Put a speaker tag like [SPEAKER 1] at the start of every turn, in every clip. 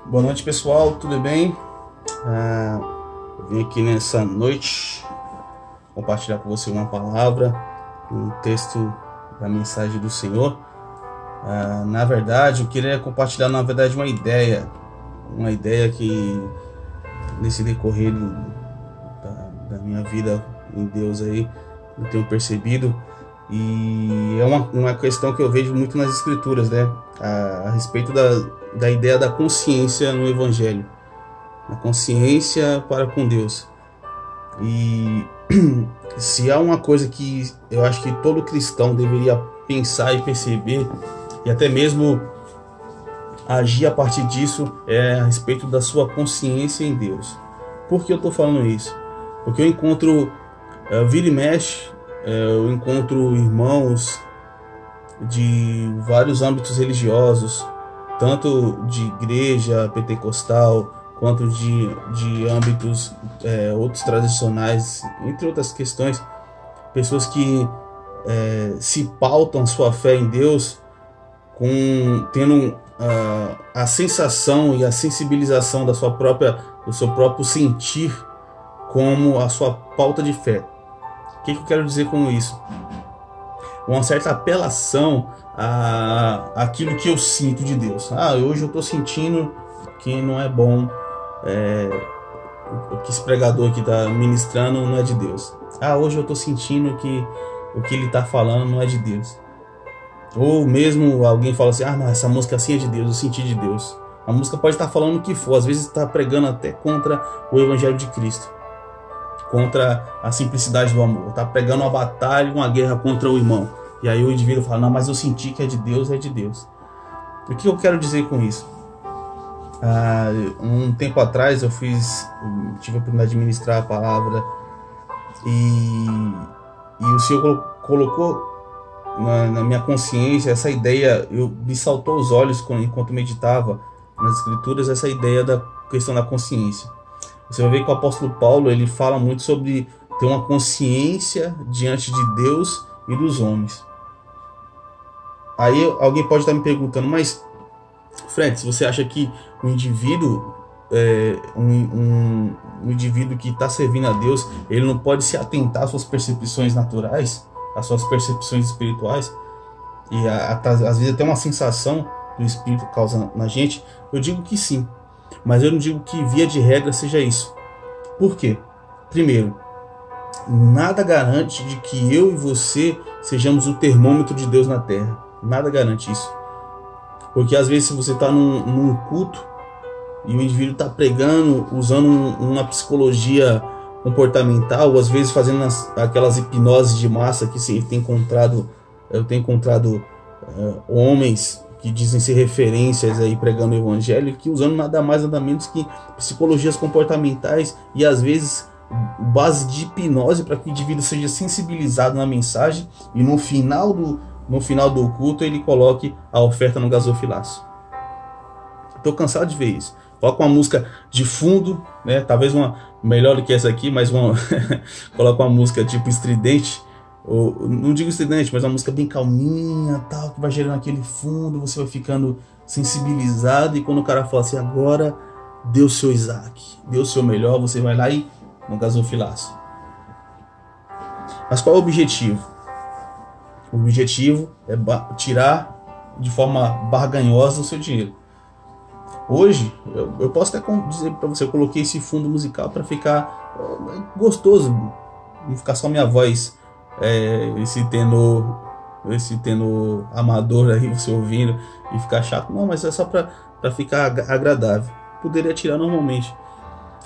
[SPEAKER 1] Boa noite, pessoal, tudo bem? Eu vim aqui nessa noite compartilhar com você uma palavra, um texto da mensagem do Senhor. Na verdade, eu queria compartilhar uma ideia que nesse decorrer da minha vida em Deus aí eu tenho percebido, e é uma questão que eu vejo muito nas Escrituras, né? A respeito da ideia da consciência no Evangelho, a consciência para com Deus. E se há uma coisa que eu acho que todo cristão deveria pensar e perceber, e até mesmo agir a partir disso, é a respeito da sua consciência em Deus. Por que eu estou falando isso? Porque eu encontro, vira e mexe, eu encontro irmãos de vários âmbitos religiosos, tanto de igreja pentecostal, quanto de âmbitos outros tradicionais, entre outras questões, pessoas que se pautam sua fé em Deus tendo a sensação e a sensibilização do seu próprio sentir como a sua pauta de fé. O que eu quero dizer com isso? Uma certa apelação àquilo que eu sinto de Deus. Hoje eu estou sentindo que não é bom, o que esse pregador aqui está ministrando não é de Deus. Hoje eu estou sentindo que o que ele está falando não é de Deus. Ou mesmo alguém fala assim, não, essa música assim é de Deus, eu senti de Deus. A música pode estar falando o que for, às vezes está pregando até contra o Evangelho de Cristo, contra a simplicidade do amor, está pregando uma batalha, uma guerra contra o irmão. E aí o indivíduo fala, não, mas eu senti que é de Deus, é de Deus. O que eu quero dizer com isso? Um tempo atrás eu tive a oportunidade de ministrar a palavra, e o Senhor colocou na minha consciência essa ideia, me saltou aos olhos enquanto meditava nas Escrituras, essa ideia da questão da consciência. Você vai ver que o apóstolo Paulo, ele fala muito sobre ter uma consciência diante de Deus e dos homens. Aí alguém pode estar me perguntando, mas Fred, se você acha que o indivíduo, um indivíduo que está servindo a Deus, ele não pode se atentar às suas percepções naturais, às suas percepções espirituais, e às vezes até uma sensação do Espírito causa na gente? Eu digo que sim, mas eu não digo que via de regra seja isso. Por quê? Primeiro, nada garante de que eu e você sejamos o termômetro de Deus na terra. Nada garante isso. Porque às vezes, se você está num culto e o indivíduo está pregando, usando uma psicologia comportamental, ou às vezes fazendo aquelas hipnoses de massa que eu tenho encontrado homens que dizem ser referências aí pregando o Evangelho, que usando nada mais nada menos que psicologias comportamentais e às vezes base de hipnose para que o indivíduo seja sensibilizado na mensagem e no final do culto ele coloque a oferta no gasofilaço. Estou cansado de ver isso. Coloca uma música de fundo, né? Talvez uma melhor do que essa aqui, mas coloca uma música tipo estridente, ou não digo estridente, mas uma música bem calminha, tal, que vai gerando aquele fundo, você vai ficando sensibilizado, e quando o cara fala assim, agora dê o seu Isaac, dê o seu melhor, você vai lá e no gasofilaço. Mas qual é o objetivo? O objetivo é tirar de forma barganhosa o seu dinheiro. Hoje, eu posso até dizer para você, eu coloquei esse fundo musical para ficar gostoso, não ficar só minha voz, esse tenor amador aí, você ouvindo, e ficar chato. Não, mas é só para ficar agradável. Poderia tirar normalmente.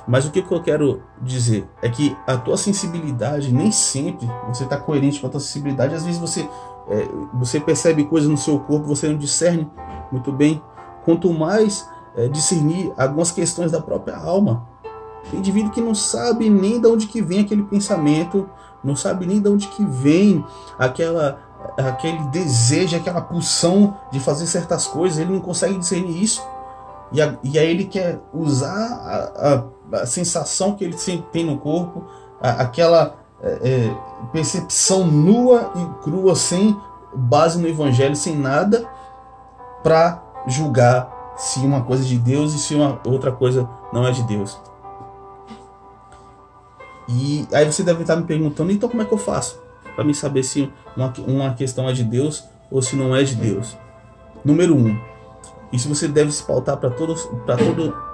[SPEAKER 1] Mas o que eu quero dizer é que a tua sensibilidade, nem sempre você está coerente com a tua sensibilidade. Às vezes você percebe coisas no seu corpo, você não discerne muito bem. Quanto mais discernir algumas questões da própria alma. Tem indivíduo que não sabe nem de onde que vem aquele pensamento, não sabe nem de onde que vem aquele desejo, aquela pulsão de fazer certas coisas. Ele não consegue discernir isso. E aí ele quer usar a sensação que ele sempre tem no corpo, aquela percepção nua e crua, sem base no Evangelho, sem nada, para julgar se uma coisa é de Deus e se uma outra coisa não é de Deus. E aí você deve estar me perguntando, então como é que eu faço para me saber se uma questão é de Deus ou se não é de Deus? Número 1, isso você deve se pautar para toda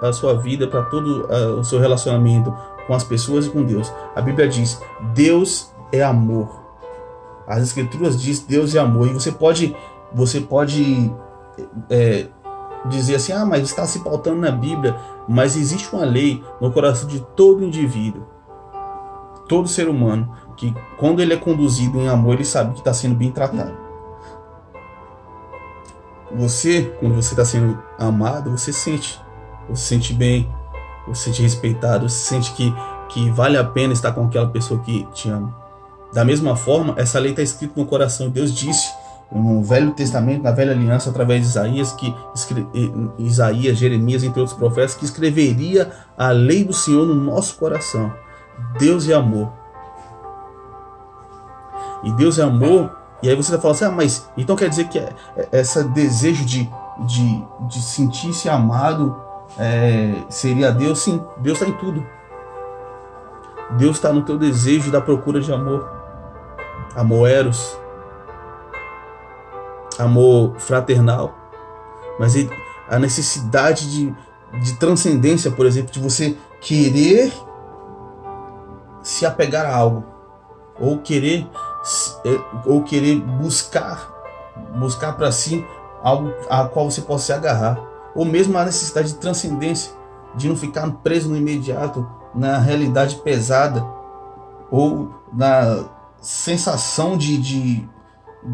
[SPEAKER 1] a sua vida, para todo o seu relacionamento com as pessoas e com Deus. A Bíblia diz, Deus é amor. As Escrituras diz Deus é amor. E você pode dizer assim, mas está se pautando na Bíblia. Mas existe uma lei no coração de todo indivíduo, todo ser humano, que quando ele é conduzido em amor, ele sabe que está sendo bem tratado. Quando você está sendo amado, você se sente bem, você se sente respeitado, você sente que vale a pena estar com aquela pessoa que te ama. Da mesma forma, essa lei está escrita no coração. Deus disse no Velho Testamento, na Velha Aliança, através de Isaías, Jeremias, entre outros profetas, que escreveria a lei do Senhor no nosso coração. Deus é amor. E Deus é amor. E aí você vai falar assim, mas então quer dizer que esse desejo de sentir-se amado seria Deus? Sim, Deus está em tudo. Deus está no teu desejo da procura de amor. Amor eros, amor fraternal, mas a necessidade de transcendência, por exemplo, de você querer se apegar a algo, ou querer buscar para si algo a qual você possa se agarrar, ou mesmo a necessidade de transcendência, de não ficar preso no imediato, na realidade pesada, ou na sensação de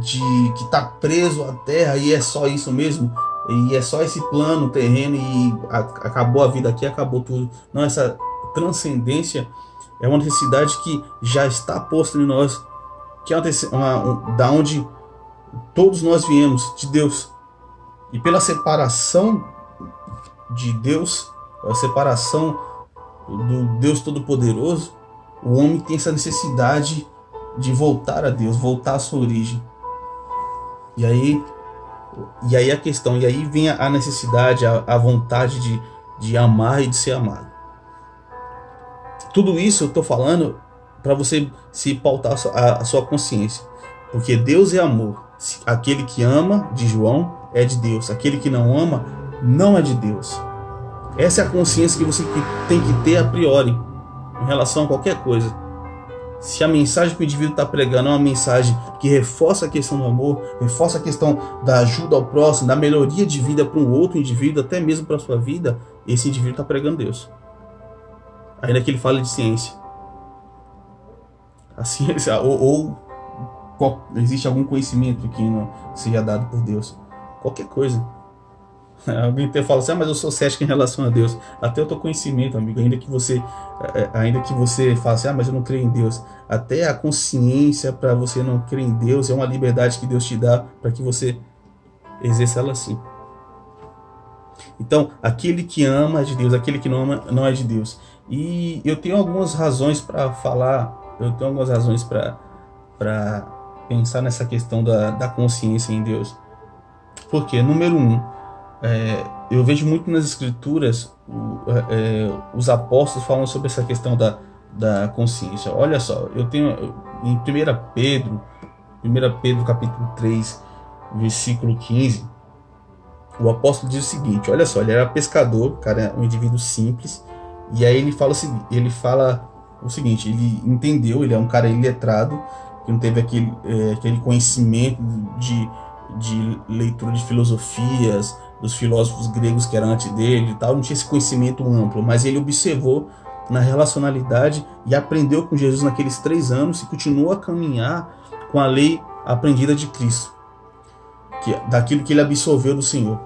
[SPEAKER 1] que está preso à terra e é só isso mesmo, e é só esse plano terreno e acabou a vida aqui, acabou tudo. Não, essa transcendência é uma necessidade que já está posta em nós, que é da onde todos nós viemos, de Deus. E pela separação de Deus, a separação do Deus Todo-Poderoso, o homem tem essa necessidade de voltar a Deus, voltar à sua origem. E aí a questão, e aí vem a necessidade, a vontade de amar e de ser amado. Tudo isso eu estou falando para você se pautar a sua consciência, porque Deus é amor. Aquele que ama, de João, é de Deus. Aquele que não ama, não é de Deus. Essa é a consciência que você tem que ter a priori em relação a qualquer coisa. Se a mensagem que o indivíduo está pregando é uma mensagem que reforça a questão do amor, reforça a questão da ajuda ao próximo, da melhoria de vida para um outro indivíduo, até mesmo para a sua vida, esse indivíduo está pregando Deus. Ainda que ele fale de ciência. A ciência, ou existe algum conhecimento que não seja dado por Deus. Qualquer coisa. Alguém até fala assim, mas eu sou cético em relação a Deus. Até o teu conhecimento, amigo, ainda que você fale assim, mas eu não creio em Deus. Até a consciência para você não crer em Deus é uma liberdade que Deus te dá para que você exerça ela assim. Então, aquele que ama é de Deus, aquele que não ama não é de Deus. E eu tenho algumas razões para falar, para pensar nessa questão da consciência em Deus. Porque, número 1, eu vejo muito nas Escrituras os apóstolos falando sobre essa questão da consciência. Olha só, eu tenho em 1 Pedro capítulo 3, versículo 15, o apóstolo diz o seguinte, olha só, ele era pescador, cara, um indivíduo simples, e aí ele fala o seguinte, ele entendeu, ele é um cara iletrado, que não teve aquele conhecimento de leitura de filosofias, dos filósofos gregos que eram antes dele e tal, não tinha esse conhecimento amplo, mas ele observou na relacionalidade e aprendeu com Jesus naqueles 3 anos e continuou a caminhar com a lei aprendida de Cristo, daquilo que ele absorveu do Senhor.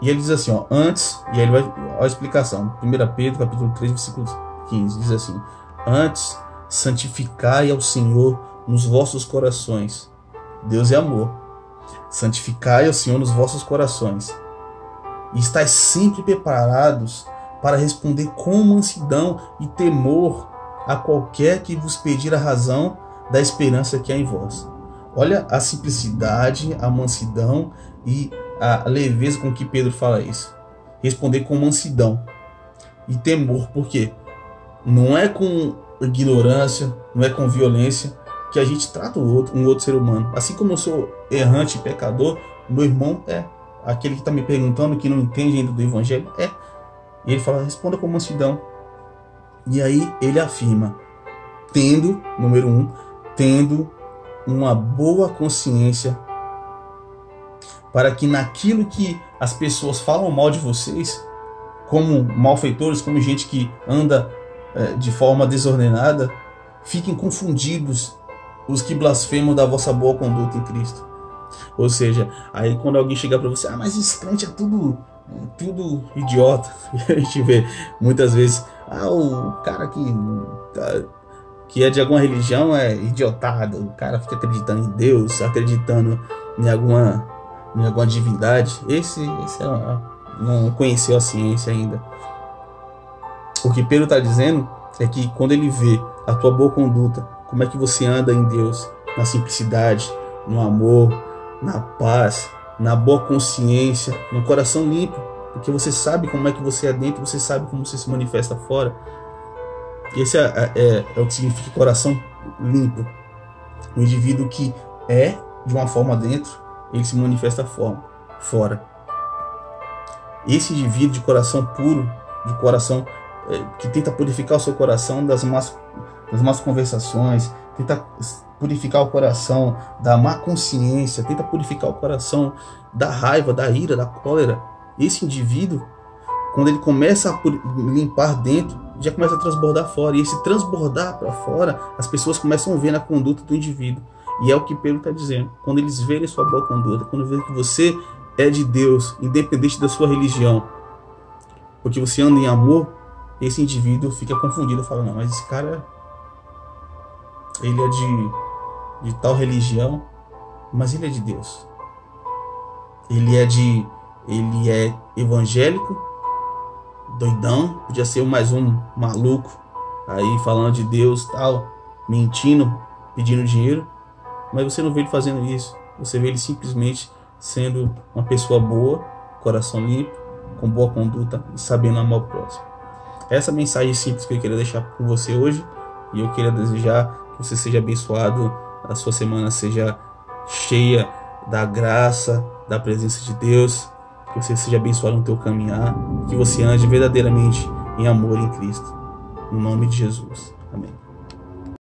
[SPEAKER 1] E ele diz assim, antes, e aí ele vai, a explicação, 1 Pedro capítulo 3, versículo 15, diz assim, antes santificai ao Senhor nos vossos corações. Deus é amor. Santificai ao Senhor nos vossos corações. E estáis sempre preparados para responder com mansidão e temor a qualquer que vos pedir a razão da esperança que há em vós. Olha a simplicidade, a mansidão e a leveza com que Pedro fala isso. Responder com mansidão e temor, porque não é com ignorância, não é com violência que a gente trata um outro ser humano. Assim como eu sou errante e pecador, meu irmão é. Aquele que está me perguntando, que não entende ainda do evangelho, é. E ele fala, responda com mansidão. E aí ele afirma, número 1, tendo uma boa consciência, para que naquilo que as pessoas falam mal de vocês, como malfeitores, como gente que anda de forma desordenada, fiquem confundidos os que blasfemam da vossa boa conduta em Cristo. Ou seja, aí quando alguém chegar para você, mas esse crente é tudo idiota. E a gente vê muitas vezes, o cara que é de alguma religião é idiotado, o cara fica acreditando em Deus, acreditando em alguma divindade. Esse não conheceu a ciência ainda. O que Pedro está dizendo é que quando ele vê a tua boa conduta, como é que você anda em Deus, na simplicidade, no amor, na paz, na boa consciência, no coração limpo, porque você sabe como é que você é dentro, você sabe como você se manifesta fora. Esse é o que significa coração limpo. O indivíduo que é de uma forma dentro, ele se manifesta fora. Esse indivíduo de coração puro, de coração que tenta purificar o seu coração das más conversações, tenta purificar o coração da má consciência, tenta purificar o coração da raiva, da ira, da cólera. Esse indivíduo, quando ele começa a limpar dentro, já começa a transbordar fora. E esse transbordar para fora, as pessoas começam a ver na conduta do indivíduo. E é o que Pedro está dizendo. Quando eles verem sua boa conduta, quando verem que você é de Deus, independente da sua religião, porque você anda em amor, esse indivíduo fica confundido, fala, não, mas esse cara, ele é de tal religião, mas ele é de Deus. Ele é evangélico, doidão, podia ser mais um maluco aí falando de Deus, tal, mentindo, pedindo dinheiro, mas você não vê ele fazendo isso. Você vê ele simplesmente sendo uma pessoa boa, coração limpo, com boa conduta e sabendo amar o próximo. Essa mensagem simples que eu queria deixar com você hoje, e eu queria desejar que você seja abençoado, a sua semana seja cheia da graça, da presença de Deus, que você seja abençoado no teu caminhar, que você ande verdadeiramente em amor em Cristo. No nome de Jesus. Amém.